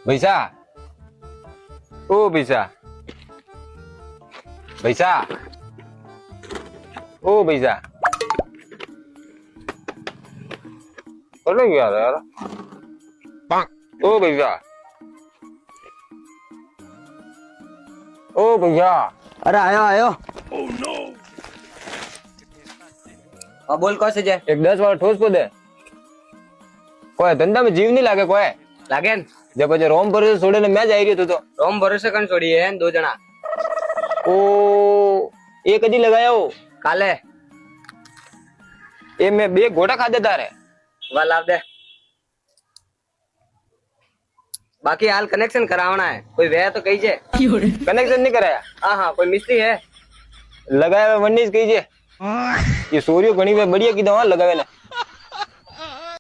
ભૈસા ઓ ભૈસા ભૈસા ઓ ભૈસા કોને યાર યાર ઓ ભૈસા ઓ ભૈયા અરે આયો આયો હા બોલ કોણ છે જે એક 10 વાળો ઠોસ દે કોઈ ધંધામાં જીવ નહીં લાગે કોઈ લાગે ને જે પછી રોમ ભરોસે છોડીને મેં જ આવી રહ્યો તો રોમ ભરોસે કણ છોડી હે દો જણા ઓ એ કદી લગાયો કાલે એ મેં 2 ગોટા ખાધે તારે વા લાવ દે બાકી હાલ કનેક્શન કરાવना है कोई वे तो कही जे કનેક્શન નહીં કરાયા हाँ हाँ कोई मिस्त्री है लगाया वन्नीस कही ये सूर्य घणी वे बढ़िया कीधा हाँ लगावे ने